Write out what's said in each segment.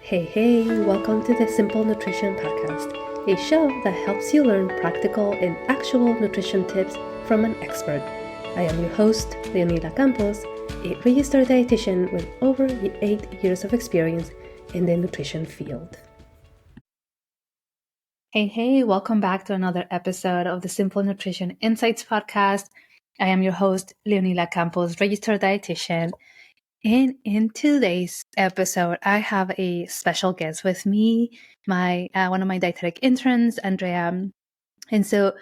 Hey, welcome to the Simple Nutrition Podcast, a show that helps you learn practical and actual nutrition tips from an expert. I am your host, Leonila Campos, a registered dietitian with over 8 years of experience in the nutrition field. Hey, welcome back to another episode of the Simple Nutrition Insights Podcast. I am your host, Leonila Campos, registered dietitian. And in today's episode, I have a special guest with me, one of my dietetic interns, Andrea. And so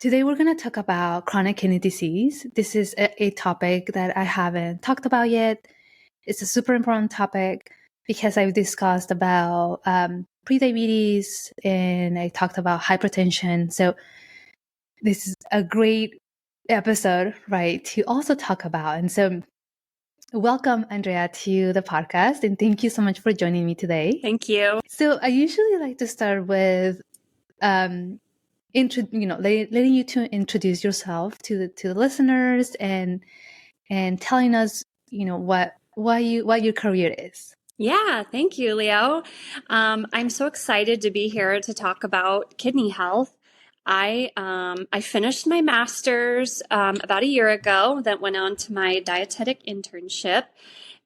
today we're going to talk about chronic kidney disease. This is a topic that I haven't talked about yet. It's a super important topic because I've discussed about prediabetes and I talked about hypertension. So this is a great episode, right, to also talk about. And so welcome, Andrea, to the podcast, and thank you so much for joining me today. Thank you. So I usually like to start with, letting you to introduce yourself to the listeners and telling us, what your career is. Yeah, thank you, Leo. I'm so excited to be here to talk about kidney health. I finished my master's about a year ago, then went on to my dietetic internship.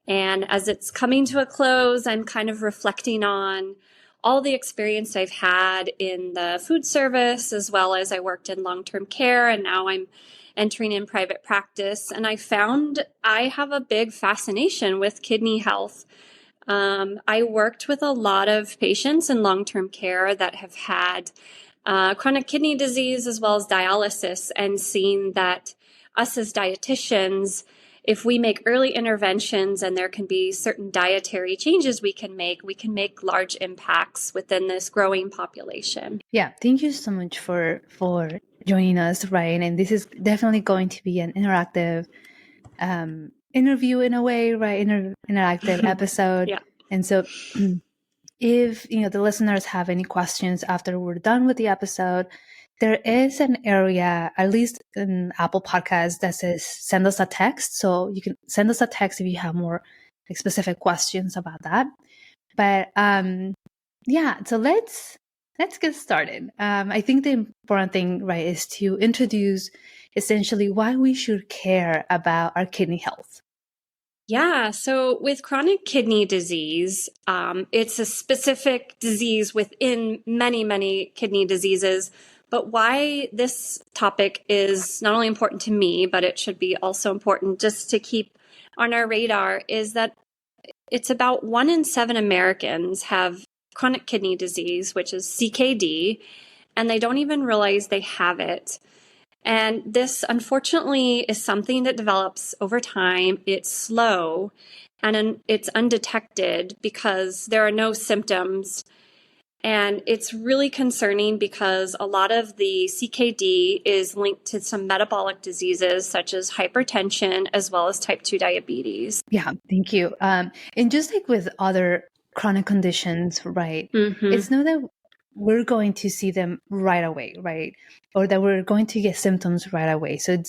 And as it's coming to a close, I'm kind of reflecting on all the experience I've had in the food service, as well as I worked in long-term care, and now I'm entering in private practice. And I found I have a big fascination with kidney health. I worked with a lot of patients in long-term care that have had chronic kidney disease as well as dialysis, and seen that us as dietitians, if we make early interventions and there can be certain dietary changes we can make large impacts within this growing population. Yeah, thank you so much for joining us, Ryan. And this is definitely going to be an interactive interview in a way, right? Interactive episode. Yeah. And so if the listeners have any questions after we're done with the episode, there is an area, at least in Apple Podcasts, that says send us a text. So you can send us a text if you have more specific questions about that. But yeah, so let's get started. I think the important thing, right, is to introduce essentially why we should care about our kidney health. Yeah, so with chronic kidney disease, it's a specific disease within many, many kidney diseases. But why this topic is not only important to me, but it should be also important just to keep on our radar, is that it's about 1 in 7 Americans have chronic kidney disease, which is CKD, and they don't even realize they have it. And this, unfortunately, is something that develops over time. It's slow and it's undetected because there are no symptoms. And it's really concerning because a lot of the CKD is linked to some metabolic diseases such as hypertension as well as type 2 diabetes. Yeah, thank you. And just like with other chronic conditions, right? Mm-hmm. It's not that we're going to see them right away, right? Or that we're going to get symptoms right away. So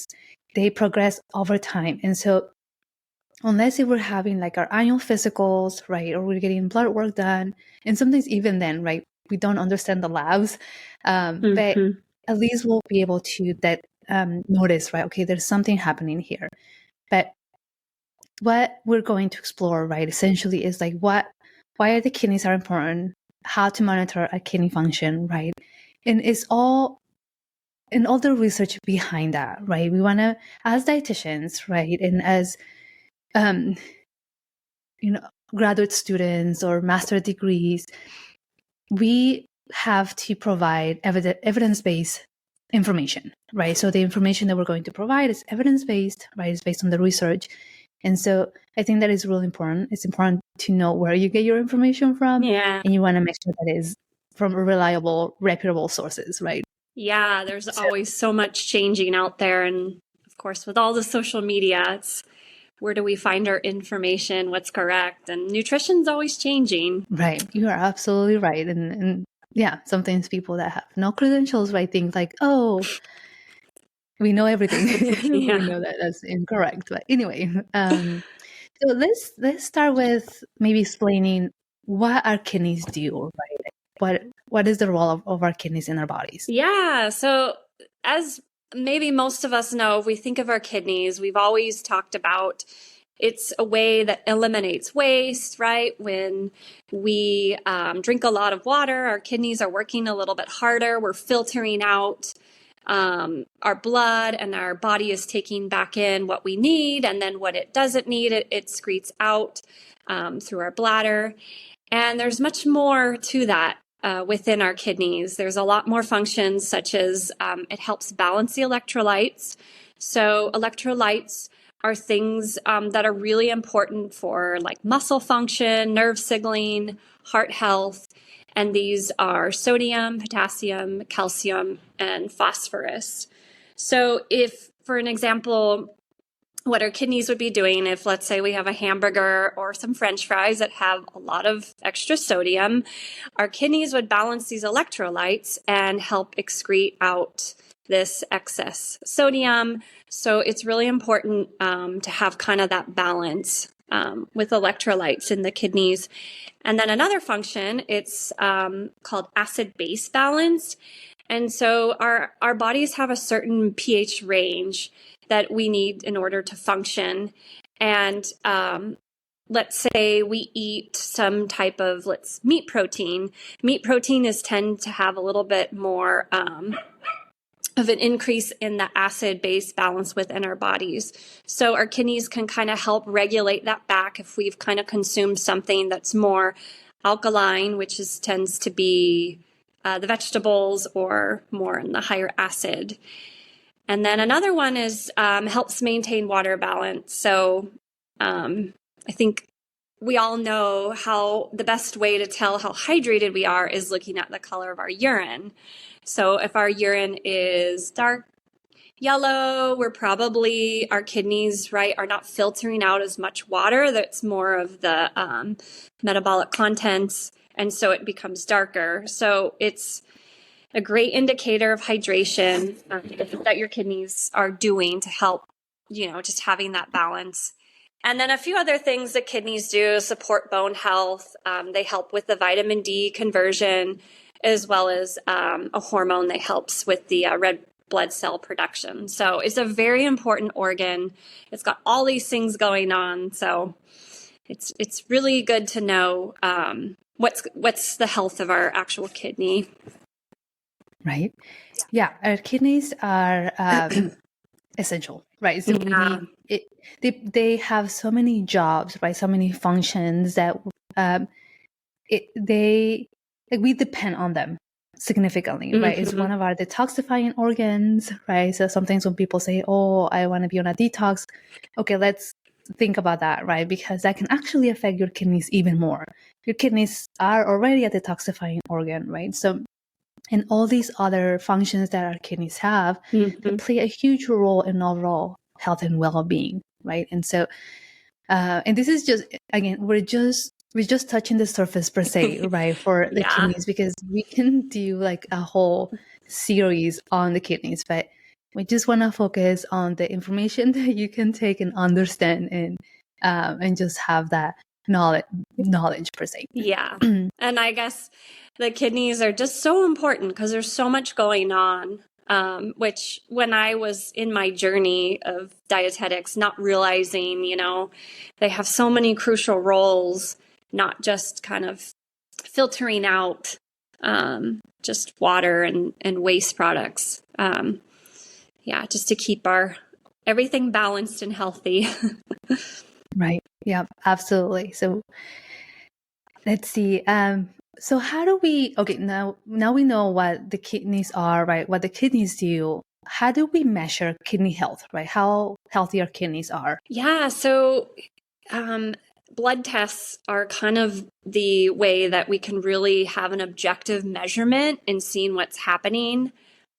they progress over time. And so unless if we're having like our annual physicals, right, or we're getting blood work done, and sometimes even then, right, we don't understand the labs, but at least we'll be able to notice, right, okay, there's something happening here. But what we're going to explore, right, essentially is like why are the kidneys are important, how to monitor a kidney function, right? And it's all the research behind that, right? We want to, as dietitians, right, and as graduate students or master degrees, we have to provide evidence-based information, right? So the information that we're going to provide is evidence-based, right? It's based on the research. And so I think that is really important. It's important to know where you get your information from. Yeah. And you want to make sure that it is from reliable, reputable sources, right? Yeah, there's always so much changing out there. And of course, with all the social media, it's where do we find our information, what's correct? And nutrition's always changing. Right. You are absolutely right. And yeah, sometimes people that have no credentials, right, think like, oh, we know everything. Yeah. We know that that's incorrect. But anyway, so let's start with maybe explaining what our kidneys do, right? What is the role of our kidneys in our bodies? Yeah. So as maybe most of us know, if we think of our kidneys, we've always talked about it's a way that eliminates waste, right? When we drink a lot of water, our kidneys are working a little bit harder. We're filtering out our blood, and our body is taking back in what we need, and then what it doesn't need, it excretes out through our bladder. And there's much more to that within our kidneys. There's a lot more functions, such as it helps balance the electrolytes. So electrolytes are things that are really important for like muscle function, nerve signaling, heart health. And these are sodium, potassium, calcium, and phosphorus. So if, for an example, what our kidneys would be doing if, let's say, we have a hamburger or some French fries that have a lot of extra sodium, our kidneys would balance these electrolytes and help excrete out this excess sodium. So it's really important to have kind of that balance with electrolytes in the kidneys. And then another function, it's called acid-base balance. And so our bodies have a certain pH range that we need in order to function. And let's say we eat some type of meat protein. Meat protein tend to have a little bit more of an increase in the acid-base balance within our bodies. So our kidneys can kind of help regulate that back if we've kind of consumed something that's more alkaline, which tends to be the vegetables, or more in the higher acid. And then another one is helps maintain water balance. So I think we all know how the best way to tell how hydrated we are is looking at the color of our urine. So if our urine is dark yellow, our kidneys, right, are not filtering out as much water. That's more of the metabolic contents. And so it becomes darker. So it's a great indicator of hydration that your kidneys are doing to help, just having that balance. And then a few other things that kidneys do support bone health. They help with the vitamin D conversion, as well as a hormone that helps with the red blood cell production. So it's a very important organ. It's got all these things going on. So it's really good to know what's the health of our actual kidney. Right. Yeah. Our kidneys are essential, right? So they have so many jobs, right? So many functions that we depend on them significantly, right? Mm-hmm. It's one of our detoxifying organs, right? So sometimes when people say, "Oh, I want to be on a detox," okay, let's think about that, right? Because that can actually affect your kidneys even more. Your kidneys are already a detoxifying organ, right? So, and all these other functions that our kidneys have, mm-hmm. they play a huge role in overall health and well-being, right? And so, and this is just, again, we're just touching the surface per se, right, for the kidneys, because we can do like a whole series on the kidneys, but we just want to focus on the information that you can take and understand, and just have that knowledge per se. Yeah. And I guess the kidneys are just so important because there's so much going on, which when I was in my journey of dietetics, not realizing, they have so many crucial roles, not just kind of filtering out just water and waste products. Just to keep everything balanced and healthy. Right. Yeah, absolutely. So let's see. So how do we, now we know what the kidneys are, right? What the kidneys do. How do we measure kidney health, right? How healthy our kidneys are? Yeah. So, blood tests are kind of the way that we can really have an objective measurement in seeing what's happening.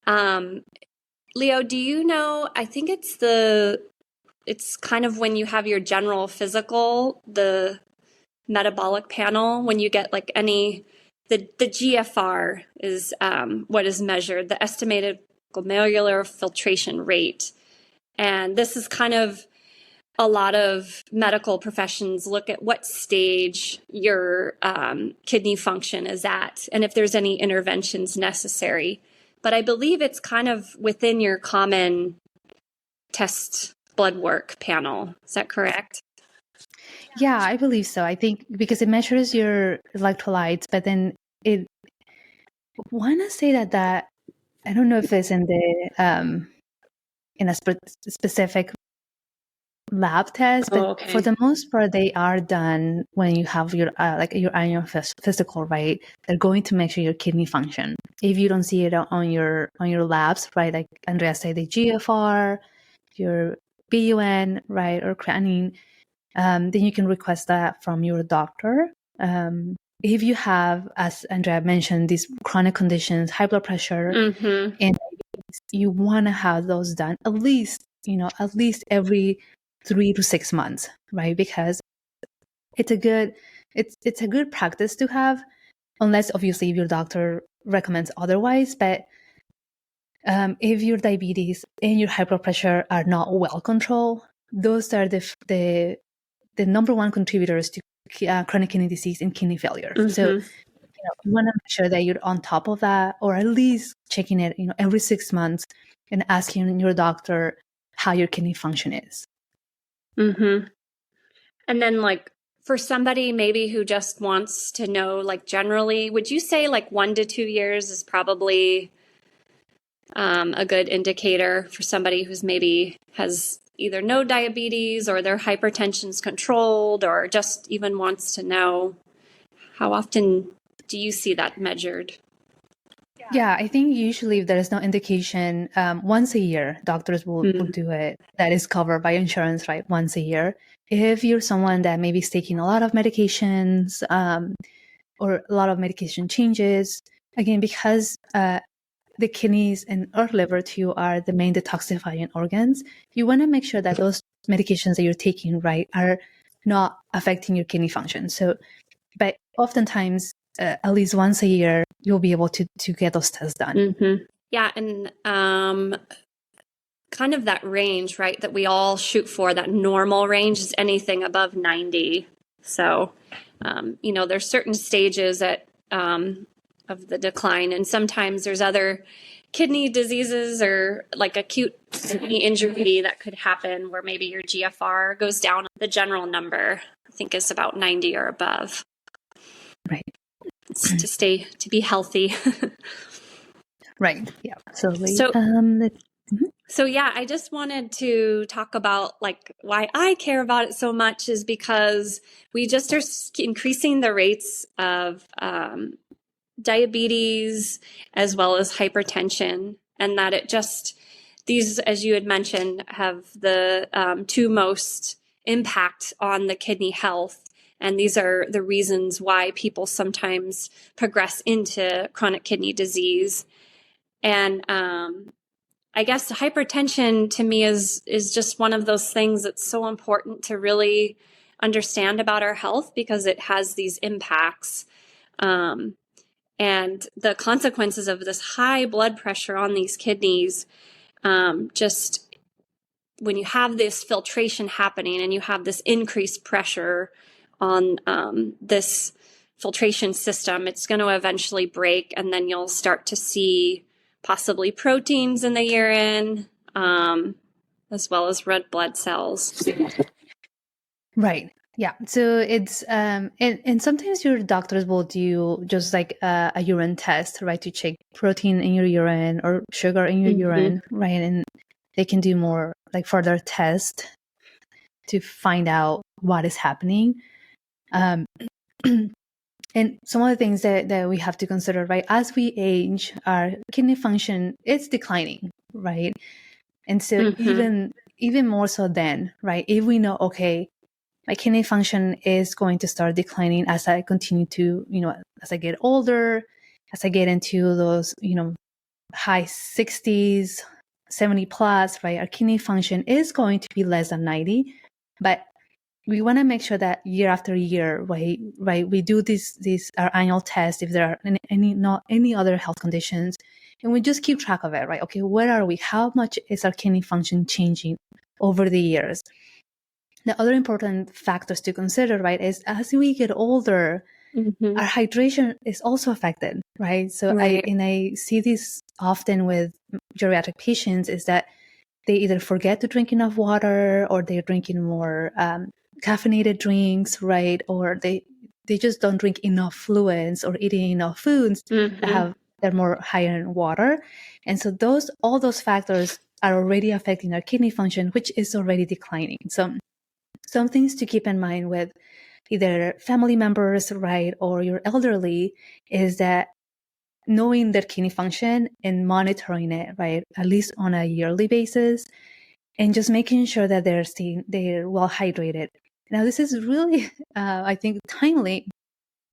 Leo, do you know, I think it's kind of when you have your general physical, the metabolic panel, when you get like the GFR is what is measured, the estimated glomerular filtration rate. And this is kind of a lot of medical professions look at what stage your kidney function is at and if there's any interventions necessary. But I believe it's kind of within your common test blood work panel. Is that correct? Yeah, I believe so. I think because it measures your electrolytes, but then it want to say that I don't know if it's in the in a specific lab test, but okay. For the most part, they are done when you have your like your annual physical, right? They're going to measure your kidney function. If you don't see it on your labs, right? Like Andrea said, the GFR, your BUN, right, or creatinine, then you can request that from your doctor. If you have, as Andrea mentioned, these chronic conditions, high blood pressure, and you want to have those done at least every 3 to 6 months, right? Because it's a good practice to have, unless obviously if your doctor recommends otherwise. But if your diabetes and your high blood pressure are not well controlled, those are the number one contributors to chronic kidney disease and kidney failure. So you want to make sure that you're on top of that, or at least checking it every 6 months and asking your doctor how your kidney function is. And then like for somebody maybe who just wants to know, like generally, would you say like 1 to 2 years is probably a good indicator for somebody who's maybe has either no diabetes or their hypertension's controlled, or just even wants to know? How often do you see that measured? Yeah, I think usually if there is no indication, once a year, doctors will do it. That is covered by insurance, right? Once a year. If you're someone that maybe is taking a lot of medications or a lot of medication changes, again, because the kidneys and our liver too are the main detoxifying organs, you want to make sure that those medications that you're taking, right, are not affecting your kidney function. So, but oftentimes, at least once a year, you'll be able to get those tests done. Yeah, and kind of that range, right, that we all shoot for, that normal range is anything above 90. So, there's certain stages of the decline, and sometimes there's other kidney diseases or like acute kidney injury that could happen where maybe your GFR goes down. The general number, I think, is about 90 or above. Right. To be healthy. Right. Yeah, absolutely. So yeah, I just wanted to talk about like why I care about it so much is because we just are increasing the rates of diabetes as well as hypertension, and that it just, these, as you had mentioned, have the two most impact on the kidney health. And these are the reasons why people sometimes progress into chronic kidney disease. And I guess hypertension to me is just one of those things that's so important to really understand about our health, because it has these impacts. And the consequences of this high blood pressure on these kidneys, just when you have this filtration happening and you have this increased pressure on this filtration system, it's going to eventually break, and then you'll start to see possibly proteins in the urine, as well as red blood cells. Right. Yeah. So it's and sometimes your doctors will do just like a urine test, right, to check protein in your urine or sugar in your urine, right, and they can do more like further tests to find out what is happening. And some of the things that we have to consider, right, as we age, our kidney function is declining, right, and so even more so then, right, if we know, okay, my kidney function is going to start declining as I continue to, as I get older, as I get into those, high 60s, 70 plus, right? Our kidney function is going to be less than 90, but we want to make sure that year after year, right, we do these our annual test if there are any other health conditions, and we just keep track of it, right? Okay, where are we? How much is our kidney function changing over the years? The other important factors to consider, right, is as we get older, our hydration is also affected, right? So I see this often with geriatric patients, is that they either forget to drink enough water, or they're drinking more caffeinated drinks, right? Or they just don't drink enough fluids or eating enough foods that are more higher in water. And so all those factors are already affecting our kidney function, which is already declining. So some things to keep in mind with either family members, right, or your elderly, is that knowing their kidney function and monitoring it, right, at least on a yearly basis, and just making sure that they're well hydrated. Now, this is really, I think, timely,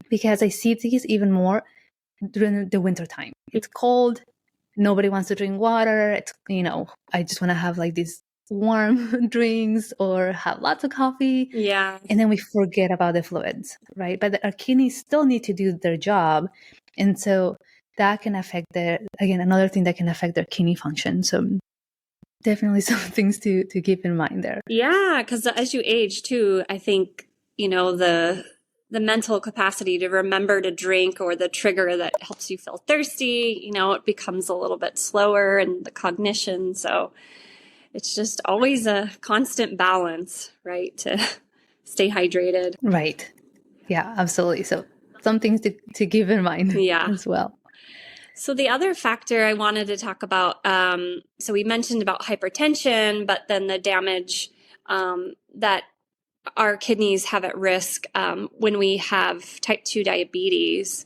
because I see these even more during the winter time. It's cold. Nobody wants to drink water. It's, I just want to have like these warm drinks or have lots of coffee. Yeah. And then we forget about the fluids, right? But our kidneys still need to do their job. And so that can affect another thing that can affect their kidney function. So definitely some things to keep in mind there. Yeah, because as you age too, I think, the mental capacity to remember to drink, or the trigger that helps you feel thirsty, it becomes a little bit slower, and the cognition. So it's just always a constant balance, right? To stay hydrated. Right. Yeah, absolutely. So some things to keep in mind as well. So the other factor I wanted to talk about, so we mentioned about hypertension, but then the damage that our kidneys have at risk when we have type 2 diabetes.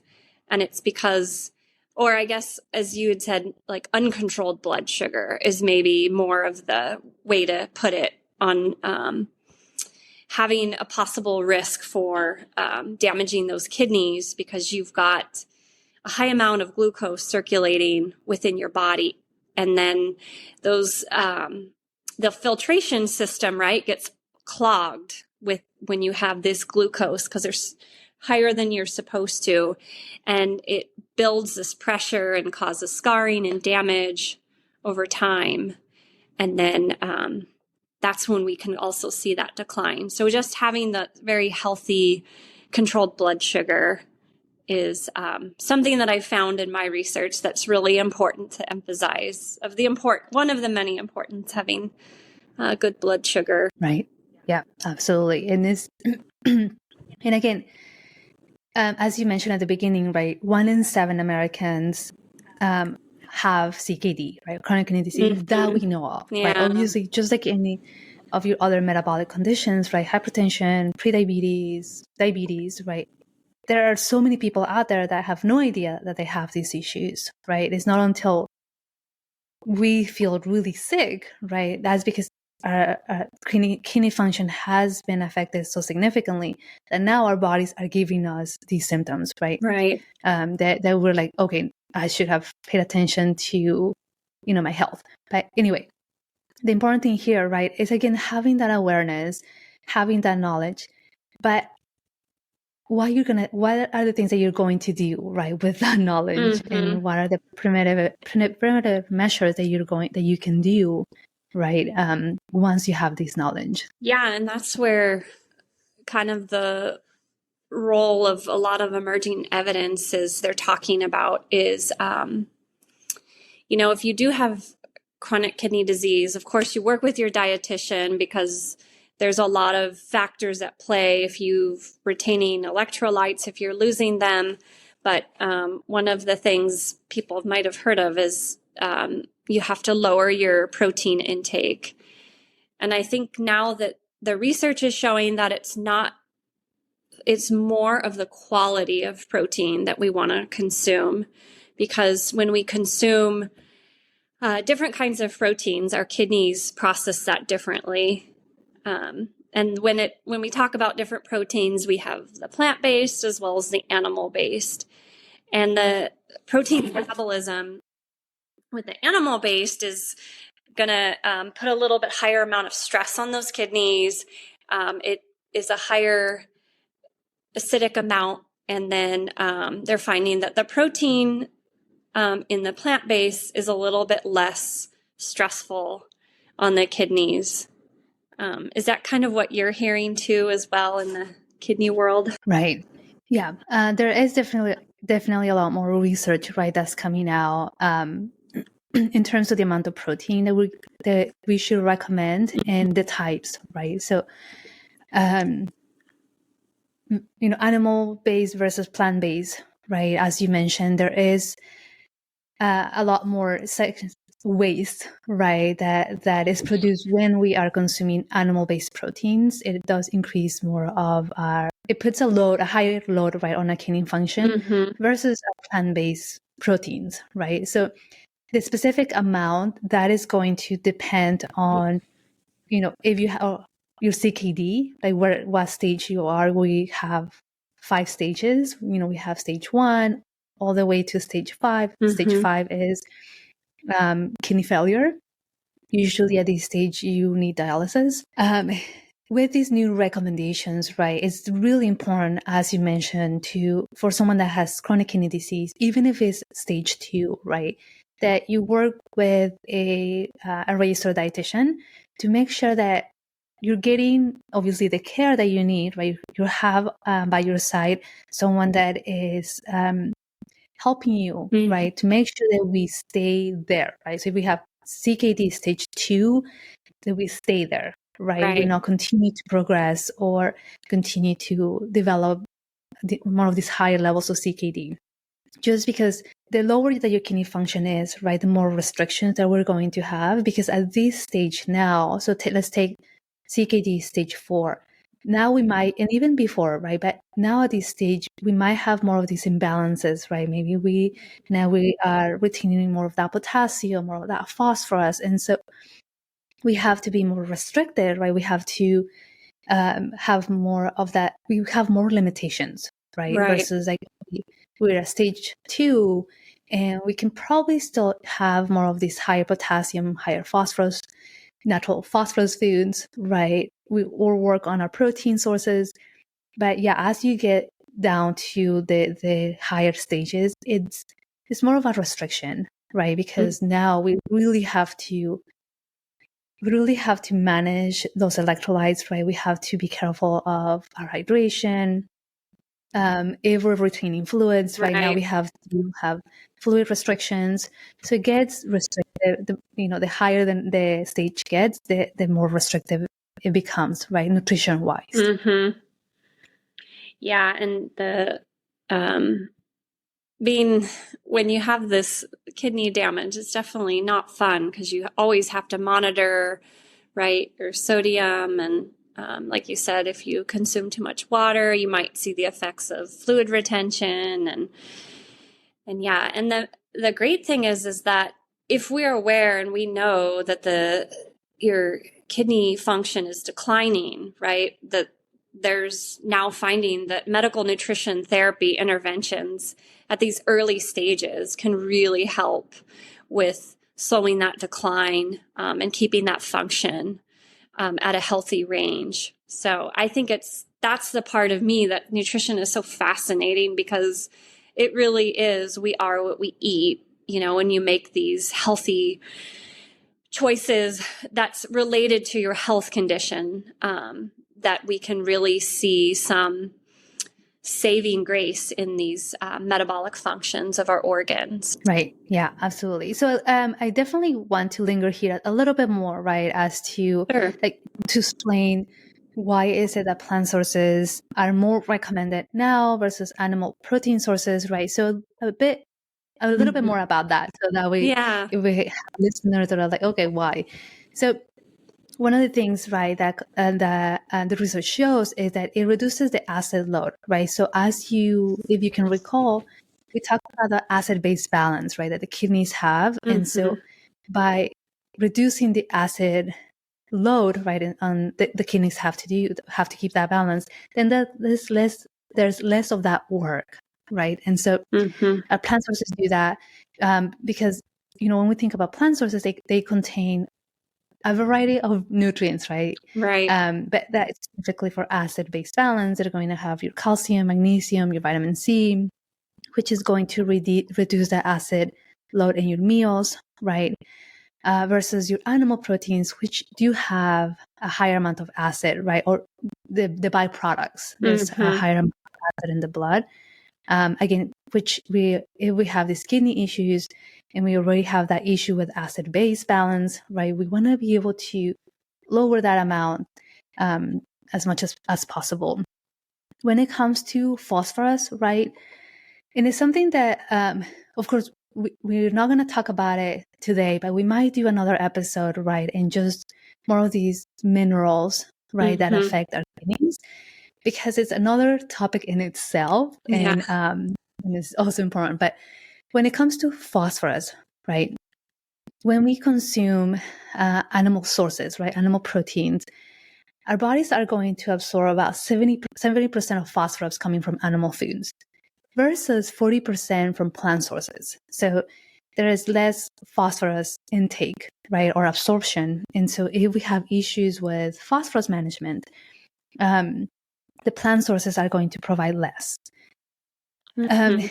And it's because, or I guess, as you had said, like uncontrolled blood sugar is maybe more of the way to put it, on having a possible risk for damaging those kidneys, because you've got a high amount of glucose circulating within your body. And then those, the filtration system, right, gets clogged with when you have this glucose, because there's higher than you're supposed to. And it builds this pressure and causes scarring and damage over time. And then that's when we can also see that decline. So just having the very healthy, controlled blood sugar is something that I found in my research that's really important to emphasize, one of the many importance, having good blood sugar. Right. Yeah, absolutely. And this, and again, as you mentioned at the beginning, right, 1 in 7 Americans have CKD, right, chronic kidney disease, that we know of. Yeah. Right? Obviously, just like any of your other metabolic conditions, right, hypertension, prediabetes, diabetes, right, there are so many people out there that have no idea that they have these issues, right? It's not until we feel really sick, right? That's because our kidney function has been affected so significantly that now our bodies are giving us these symptoms, right? Right. That we're like, okay, I should have paid attention to, my health. But anyway, the important thing here, right, is again having that awareness, having that knowledge, but what are the things that you're going to do, right, with that knowledge, and what are the primitive measures that you can do, right, once you have this knowledge. Yeah, and that's where kind of the role of a lot of emerging evidence is they're talking about is, if you do have chronic kidney disease, of course you work with your dietitian, because there's a lot of factors at play if you're retaining electrolytes, if you're losing them. But one of the things people might have heard of is you have to lower your protein intake. And I think now that the research is showing that it's more of the quality of protein that we want to consume, because when we consume different kinds of proteins, our kidneys process that differently. And when we talk about different proteins, we have the plant-based as well as the animal-based. And the protein metabolism with the animal-based is going to put a little bit higher amount of stress on those kidneys. It is a higher acidic amount. And then they're finding that the protein in the plant-based is a little bit less stressful on the kidneys. Is that kind of what you're hearing too as well in the kidney world? Right. Yeah. There is definitely a lot more research, right, that's coming out in terms of the amount of protein that we should recommend and the types, right? So, animal-based versus plant-based, right? As you mentioned, there is a lot more waste, right, that is produced when we are consuming animal-based proteins. It does increase more of it puts a higher load, right, on our kidney function versus plant-based proteins, right? So the specific amount that is going to depend on, if you have your CKD, like what stage you are. We have 5 stages. We have stage 1 all the way to stage 5. Stage 5 is kidney failure. Usually at this stage, you need dialysis. With these new recommendations, right, it's really important, as you mentioned, for someone that has chronic kidney disease, even if it's stage 2, right, that you work with a registered dietitian to make sure that you're getting, obviously, the care that you need, right? You have by your side someone that is helping you, right, to make sure that we stay there, right? So if we have CKD stage 2, that we stay there, right? We not continue to progress or continue to develop more of these higher levels of CKD. Just because the lower that your kidney function is, right, the more restrictions that we're going to have. Because at this stage now, so let's take CKD stage 4. Now we might, and even before, right, but now at this stage, we might have more of these imbalances, right? Maybe we are retaining more of that potassium, more of that phosphorus. And so we have to be more restricted, right? We have to have more of that. We have more limitations, right? Versus like we're at stage 2, and we can probably still have more of these higher potassium, higher phosphorus, natural phosphorus foods, right? Or work on our protein sources. But yeah, as you get down to the higher stages, it's more of a restriction, right? Because now we really have to manage those electrolytes, right? We have to be careful of our hydration. If we're retaining fluids, right now we have to have fluid restrictions. So it gets restricted. The higher than the stage gets, the more restrictive it becomes, right? Nutrition wise. Yeah, and the when you have this kidney damage, it's definitely not fun because you always have to monitor, right, your sodium. And like you said, if you consume too much water, you might see the effects of fluid retention. And yeah, and the great thing is that if we're aware and we know that your kidney function is declining, right, that there's now finding that medical nutrition therapy interventions at these early stages can really help with slowing that decline and keeping that function at a healthy range. So I think that's the part of me that nutrition is so fascinating, because it really is, we are what we eat. When you make these healthy choices that's related to your health condition, that we can really see some saving grace in these metabolic functions of our organs. Right. Yeah, absolutely. So I definitely want to linger here a little bit more, right, as to to explain why is it that plant sources are more recommended now versus animal protein sources, right? So a little bit more about that, so that if we have listeners that are like, okay, why? So one of the things, right, that the research shows is that it reduces the acid load, right? So if you can recall, we talked about the acid-base balance, right, that the kidneys have. And so by reducing the acid load, right, on the kidneys have to keep that balance, then there's less of that work, right? And so plant sources do that because, when we think about plant sources, they contain a variety of nutrients, right? But that's typically for acid-base balance. They're going to have your calcium, magnesium, your vitamin C, which is going to reduce the acid load in your meals, right? versus your animal proteins, which do have a higher amount of acid, right? Or the byproducts. There's a higher amount of acid in the blood. Again, which if we have these kidney issues and we already have that issue with acid-base balance, right? We want to be able to lower that amount as much as possible. When it comes to phosphorus, right? And it's something that, of course, we're not going to talk about it today, but we might do another episode, right? And just more of these minerals, right, that affect our kidneys, because it's another topic in itself, and it's also important. But when it comes to phosphorus, right, when we consume animal sources, right, animal proteins, our bodies are going to absorb about 70% of phosphorus coming from animal foods versus 40% from plant sources. So there is less phosphorus intake, right, or absorption. And so if we have issues with phosphorus management, the plant sources are going to provide less. The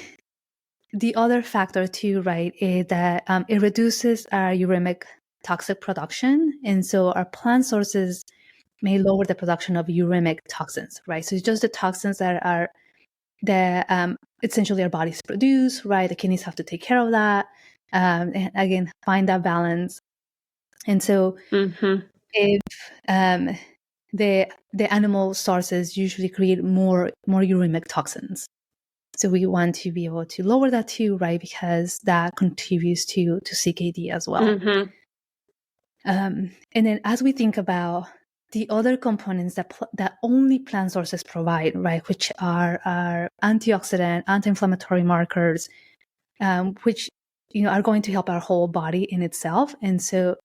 other factor too, right, is that it reduces our uremic toxic production. And so our plant sources may lower the production of uremic toxins, right? So it's just the toxins that are essentially our bodies produce, right? The kidneys have to take care of that. And again, find that balance. And so if the animal sources usually create more uremic toxins. So we want to be able to lower that too, right? Because that contributes to CKD as well. And then as we think about the other components that only plant sources provide, right, which are antioxidant, anti-inflammatory markers, which are going to help our whole body in itself. And so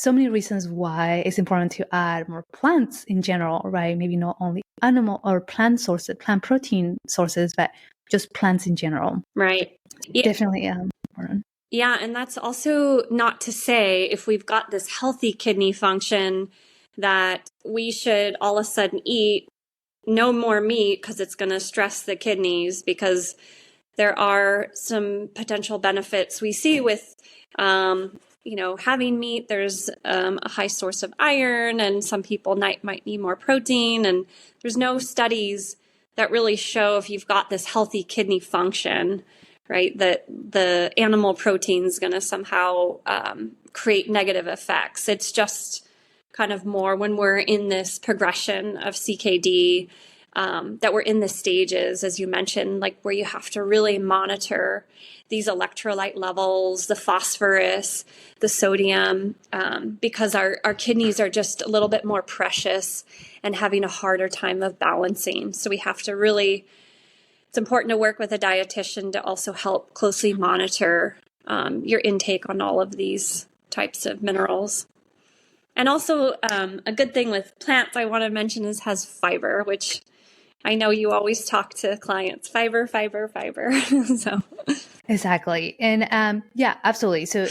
many reasons why it's important to add more plants in general, right? Maybe not only animal or plant sources, plant protein sources, but just plants in general. Right. Definitely important. Yeah, and that's also not to say if we've got this healthy kidney function that we should all of a sudden eat no more meat because it's going to stress the kidneys, because there are some potential benefits we see with having meat. There's a high source of iron, and some people might need more protein, and there's no studies that really show if you've got this healthy kidney function, right, that the animal protein is going to somehow create negative effects. It's just kind of more when we're in this progression of CKD, that we're in the stages, as you mentioned, like where you have to really monitor these electrolyte levels, the phosphorus, the sodium, because our kidneys are just a little bit more precious and having a harder time of balancing. So we have to really, it's important to work with a dietitian to also help closely monitor your intake on all of these types of minerals. And also a good thing with plants I want to mention is has fiber, which I know you always talk to clients, fiber. So exactly. And yeah, absolutely. So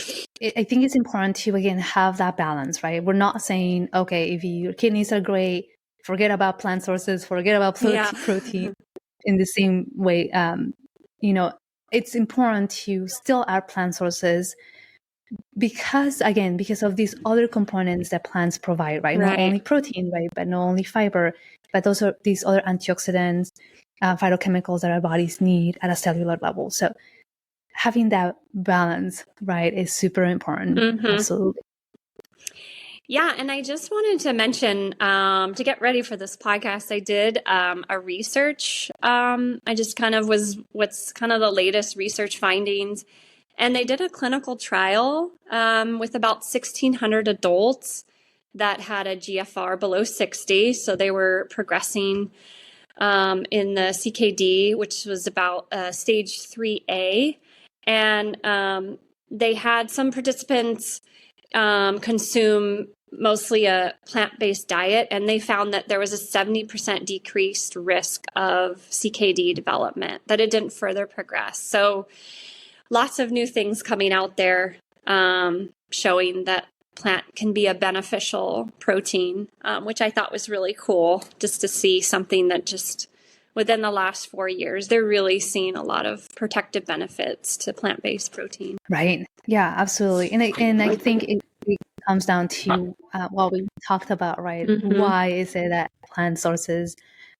I think it's important to, again, have that balance, right? We're not saying, okay, if your kidneys are great, forget about plant sources, forget about protein in the same way. It's important to still add plant sources because of these other components that plants provide, right? Not only protein, right? But not only fiber, but those are these other antioxidants, phytochemicals that our bodies need at a cellular level. So having that balance, right, is super important. Absolutely. Yeah, and I just wanted to mention, to get ready for this podcast, I did a research. I just kind of what's kind of the latest research findings. And they did a clinical trial with about 1,600 adults that had a GFR below 60. So they were progressing in the CKD, which was about stage 3A. And they had some participants consume mostly a plant-based diet, and they found that there was a 70% decreased risk of CKD development, that it didn't further progress. So lots of new things coming out there showing that plant can be a beneficial protein, which I thought was really cool, just to see something that just within the last 4 years, they're really seeing a lot of protective benefits to plant-based protein. Right. Yeah, absolutely. And I think it comes down to what we talked about, right? Mm-hmm. Why is it that plant sources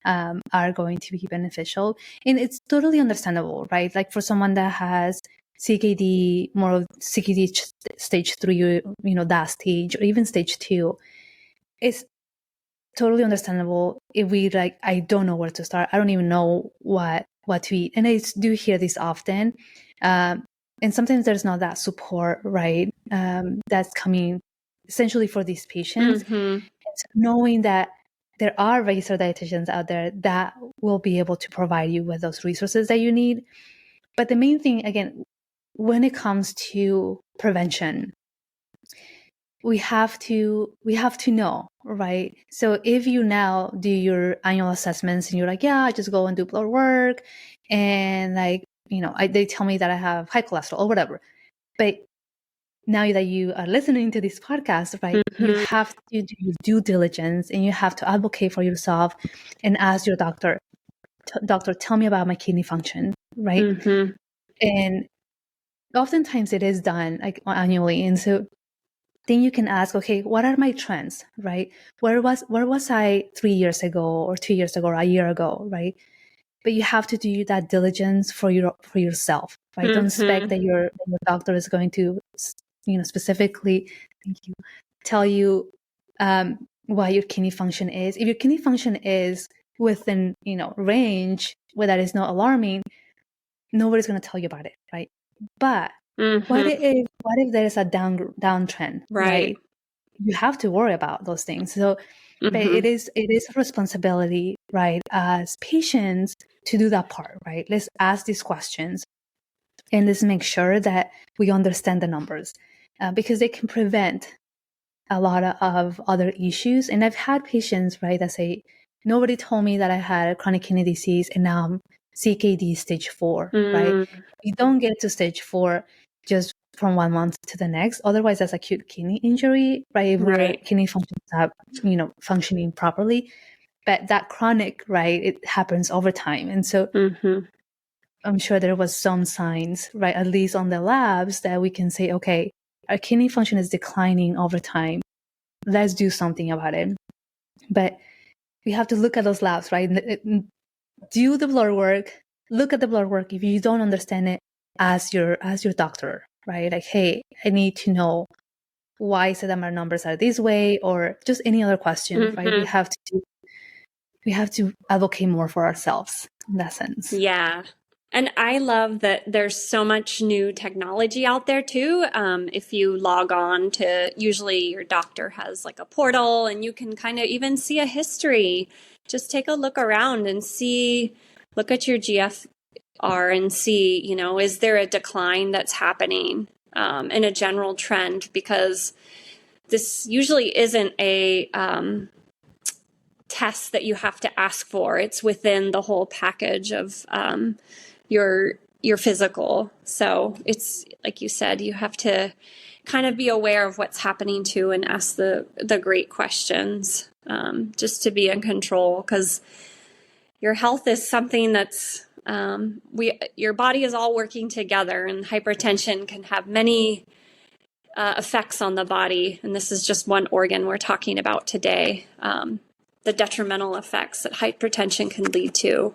are going to be beneficial? And it's totally understandable, right? Like for someone that has CKD, more of CKD stage 3, that stage, or even stage 2, it's totally understandable if we like, I don't know where to start. I don't even know what to eat. And I do hear this often. And sometimes there's not that support, right? That's coming essentially for these patients. Mm-hmm. So knowing that there are registered dietitians out there that will be able to provide you with those resources that you need. But the main thing, again, when it comes to prevention, we have to know, right? So if you now do your annual assessments and you're like, yeah, I just go and do blood work, and like, they tell me that I have high cholesterol or whatever. But now that you are listening to this podcast, right, you have to do your due diligence and you have to advocate for yourself and ask your doctor, tell me about my kidney function, right? Mm-hmm. And oftentimes it is done like annually. And so then you can ask, okay, what are my trends, right? Where was I 3 years ago or 2 years ago or a year ago, right? But you have to do that diligence for yourself, right? Don't expect that your doctor is going to, specifically, thank you, tell you what your kidney function is. If your kidney function is within, range where that is not alarming, nobody's going to tell you about it, right? But what if there's a downtrend, right? You have to worry about those things. So, but it is a responsibility, right, as patients to do that part, right? Let's ask these questions and let's make sure that we understand the numbers because they can prevent a lot of other issues. And I've had patients, right, that say, nobody told me that I had chronic kidney disease and now I'm CKD stage 4, right? You don't get to stage 4 just from 1 month to the next. Otherwise, that's acute kidney injury, right? If your kidney functions are, functioning properly. But that chronic, right, it happens over time. And so I'm sure there was some signs, right, at least on the labs that we can say, okay, our kidney function is declining over time. Let's do something about it. But we have to look at those labs, right? Do the blood work, look at the blood work. If you don't understand it, ask your doctor, right? Like, hey, I need to know why is it that my numbers are this way, or just any other question, right? We have to advocate more for ourselves in that sense. Yeah. And I love that there's so much new technology out there too. If you log on to, usually your doctor has like a portal and you can kind of even see a history. Just take a look around and look at your GFR and see, is there a decline that's happening in a general trend? Because this usually isn't a test that you have to ask for. It's within the whole package of your physical. So it's like you said, you have to kind of be aware of what's happening too and ask the great questions just to be in control, because your health is something that's your body is all working together, and hypertension can have many effects on the body. And this is just one organ we're talking about today. The detrimental effects that hypertension can lead to.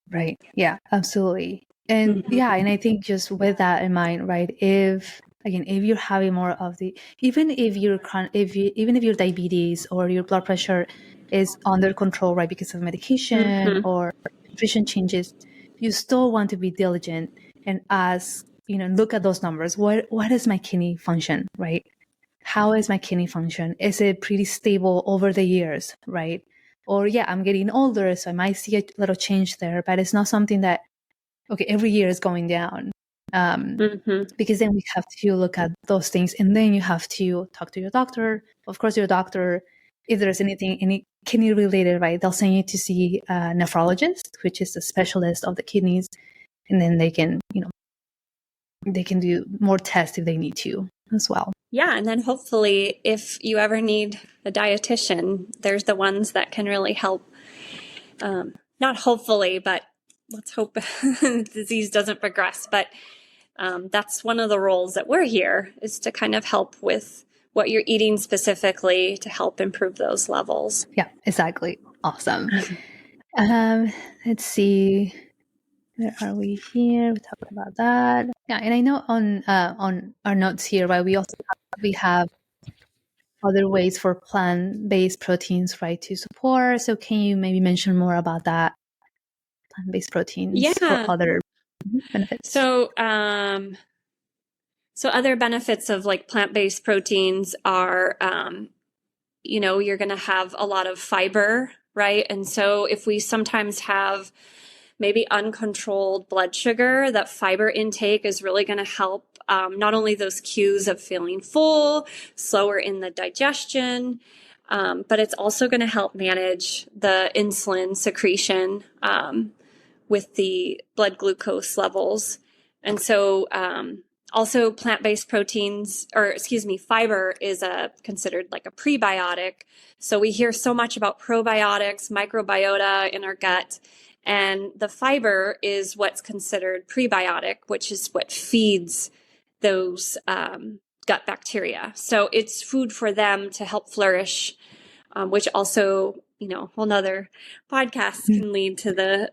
Right. Yeah, absolutely. And yeah, and I think just with that in mind, right, if you're having more of even if your diabetes or your blood pressure is under control, right, because of medication or nutrition changes, you still want to be diligent and ask, look at those numbers. What is my kidney function, right? How is my kidney function? Is it pretty stable over the years, right? Or yeah, I'm getting older, so I might see a little change there, but it's not something that, okay, every year is going down. Because then we have to look at those things, and then you have to talk to your doctor. Of course, your doctor, if there's any kidney related, right, they'll send you to see a nephrologist, which is a specialist of the kidneys, and then they can do more tests if they need to as well. Yeah, and then hopefully if you ever need a dietitian, there's the ones that can really help not hopefully, but let's hope disease doesn't progress. But that's one of the roles that we're here, is to kind of help with what you're eating specifically to help improve those levels. Yeah, exactly. Awesome. Let's see. Where are we here? We talked about that. Yeah, and I know on our notes here, right? We have other ways for plant-based proteins, right, to support. So can you maybe mention more about that? Plant-based proteins for other benefits. So other benefits of like plant-based proteins are, you're going to have a lot of fiber, right? And so if we sometimes have maybe uncontrolled blood sugar, that fiber intake is really going to help not only those cues of feeling full, slower in the digestion, but it's also going to help manage the insulin secretion with the blood glucose levels. And so also plant-based proteins, fiber is considered like a prebiotic. So we hear so much about probiotics, microbiota in our gut. And the fiber is what's considered prebiotic, which is what feeds those gut bacteria. So it's food for them to help flourish, which also, whole nother podcast can lead to the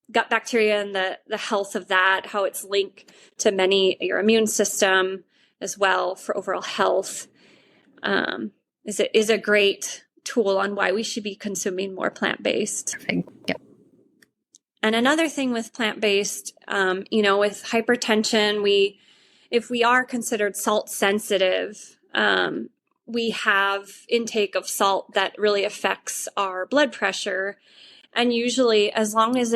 gut bacteria and the health of that, how it's linked to your immune system as well for overall health. Is a great tool on why we should be consuming more plant-based. Perfect. Yep. And another thing with plant-based, with hypertension, if we are considered salt sensitive, we have intake of salt that really affects our blood pressure. And usually, as long as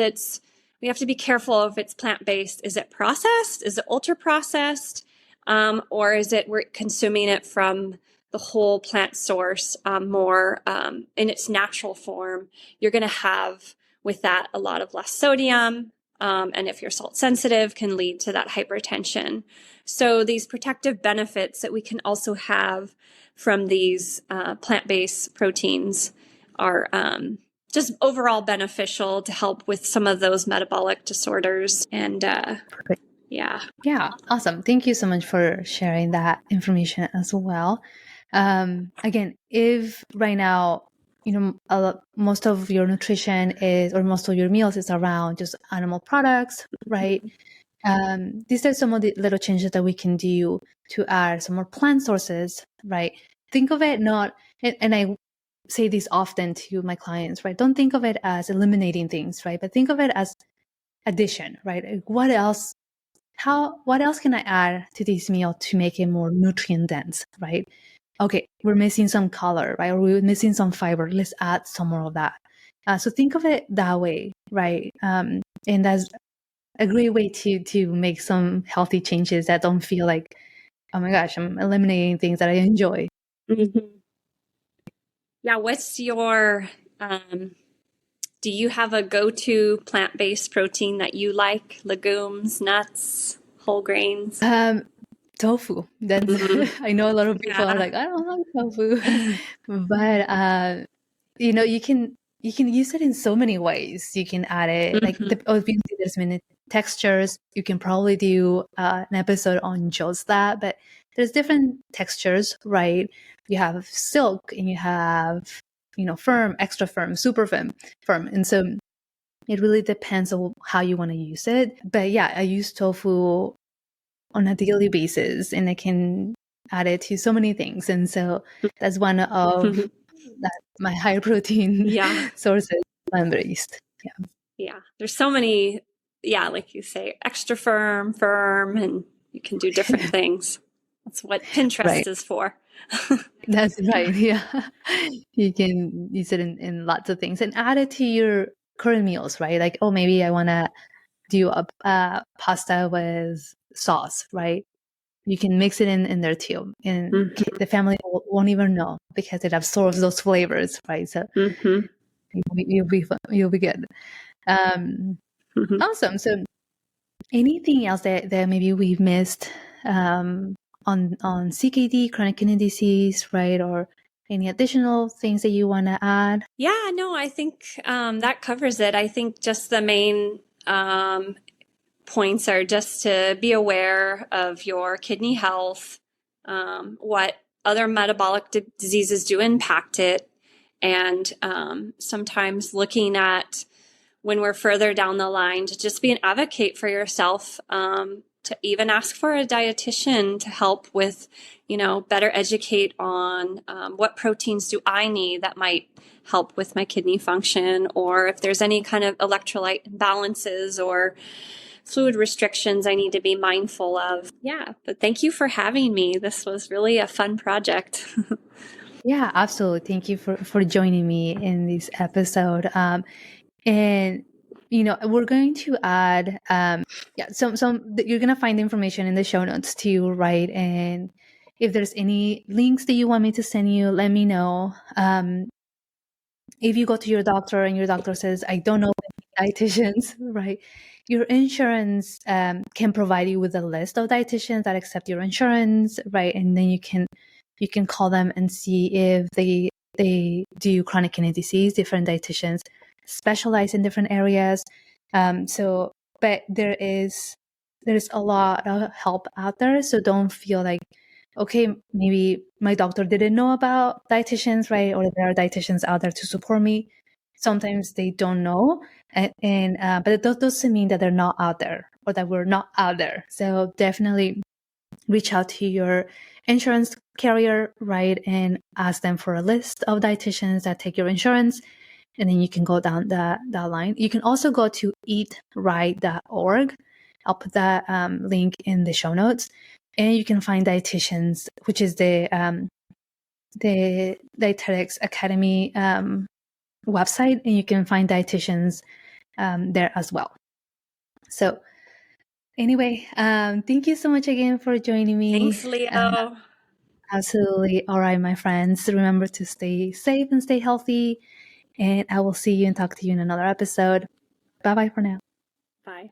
we have to be careful if it's plant-based. Is it processed? Is it ultra-processed? Or is it we're consuming it from the whole plant source more in its natural form? You're going to have with that a lot of less sodium. And if you're salt sensitive, can lead to that hypertension. So these protective benefits that we can also have from these plant-based proteins are just overall beneficial to help with some of those metabolic disorders. And Perfect. Yeah, awesome. Thank you so much for sharing that information as well. Again, if right now, most of your nutrition or most of your meals is around just animal products, right? These are some of the little changes that we can do to add some more plant sources, right? Think of it and I say this often to my clients, right? Don't think of it as eliminating things, right? But think of it as addition, right? What else can I add to this meal to make it more nutrient dense, right? Okay, we're missing some color, right? Or we're missing some fiber. Let's add some more of that. So think of it that way, right? And that's a great way to make some healthy changes that don't feel like, oh my gosh, I'm eliminating things that I enjoy. Mm-hmm. Yeah, what's your, do you have a go-to plant-based protein that you like? Legumes, nuts, whole grains? Tofu. That's I know a lot of people are like, I don't like tofu. But you can use it in so many ways. You can add it obviously there's many textures. You can probably do an episode on just that, but there's different textures, right? You have silk and you have firm, extra firm, super firm. And so it really depends on how you want to use it. But yeah, I use tofu on a daily basis and I can add it to so many things. And so that's one of my high protein sources, plant-based. Yeah. There's so many, like you say, extra firm, and you can do different things. That's what Pinterest is for. That's right. Yeah. You can use it in lots of things and add it to your current meals, right? Like, oh, maybe I want to do a pasta with sauce, right? You can mix it in there too. And the family won't even know because it absorbs those flavors, right? So you'll be good. Awesome. So anything else that maybe we've missed on CKD, chronic kidney disease, right? Or any additional things that you want to add? Yeah, no, I think that covers it. I think just the main points are just to be aware of your kidney health, what other metabolic diseases do impact it, and sometimes looking at when we're further down the line to just be an advocate for yourself, to even ask for a dietitian to help with, better educate on what proteins do I need that might help with my kidney function, or if there's any kind of electrolyte imbalances or fluid restrictions I need to be mindful of. Yeah, but thank you for having me. This was really a fun project. Yeah, absolutely. Thank you for joining me in this episode. And we're going to add some you're gonna find information in the show notes too, right? And if there's any links that you want me to send you, let me know. If you go to your doctor and your doctor says, I don't know any dietitians, right? Your insurance can provide you with a list of dietitians that accept your insurance, right? And then you can call them and see if they do chronic kidney disease. Different dietitians specialize in different areas. But there's a lot of help out there. So don't feel like, okay, maybe my doctor didn't know about dietitians, right? Or there are dietitians out there to support me. Sometimes they don't know, but it doesn't mean that they're not out there or that we're not out there. So definitely reach out to your insurance carrier, right, and ask them for a list of dietitians that take your insurance, and then you can go down that line. You can also go to eatright.org. I'll put that link in the show notes, and you can find dietitians, which is the Dietetics Academy website, and you can find dietitians there as well. So anyway, thank you so much again for joining me. Thanks, Leo. Absolutely. All right, my friends, remember to stay safe and stay healthy, and I will see you and talk to you in another episode. Bye-bye for now. Bye.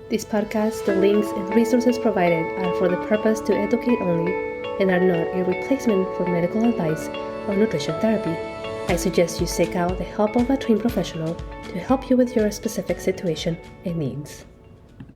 This podcast, the links and resources provided are for the purpose to educate only and are not a replacement for medical advice or nutrition therapy. I suggest you seek out the help of a trained professional to help you with your specific situation and needs.